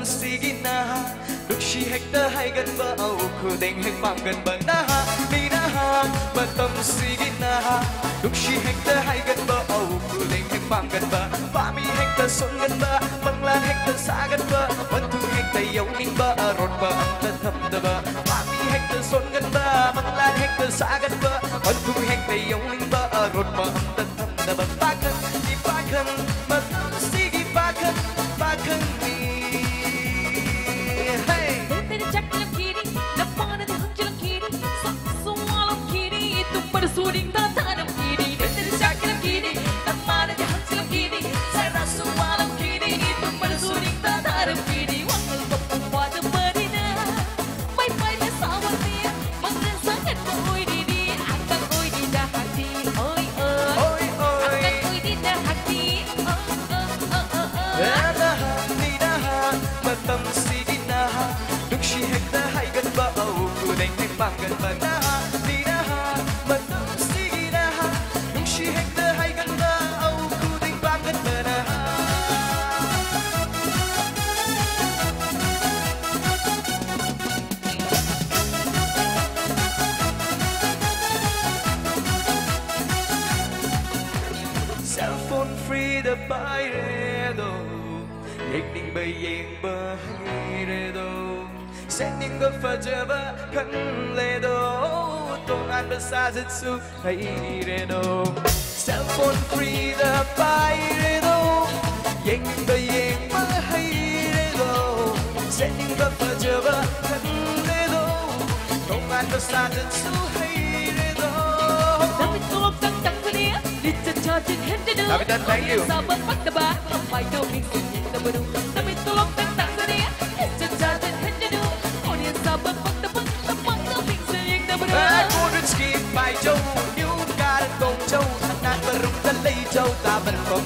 sige na Dukshi hekta hay gan ba au khudeng hek pang gan ba na ni na matam sige na Dukshi hekta hay gan ba au khudeng hek pang gan ba pa mi hekta son gan ba banglan hekta sa gan ba bantu hekta yau ning ba rot ba ta tham da ba pa mi hekta son gan ba banglan hekta sa gan ba bantu hekta yau ning ba rot ba ta tham da ba pa kan matam sige pa kan ni Bersuling tak tanam kini, dari sakit kini, tak mana di hasil kini, saya rasa malam kini itu bersuling tak tanam kini, waktu berpuas berdina, baik-baik bersama dia, mengenai sangat oi di, akan oi di dah hati, oi, akan oi di dah hati, dah, matam sige na, dukshi hekta hay gan ba au kudeng hek pang gan ba na. Cellphone free the bayredo Hekning bayeng bahayredo Sending go fajaba kan ledo Tongan besazet su hayredo Cellphone free the bayredo Hekning bayeng bahayredo Sending go fajaba kan ledo Tongan besazet su hayredo Dapat tolong tentang dunia. Kapitan, thank you. Sahabat Maktaba, sampai dongeng sunyi terbenung. Tapi tolong tentang dunia, sejajan hendak. Audiens sahabat Maktaba, sampai dongeng sunyi terbenung. Cô đứt skip bài châu, new ca công châu, thằng nan bờ rung tân lấy châu, ta vẫn còn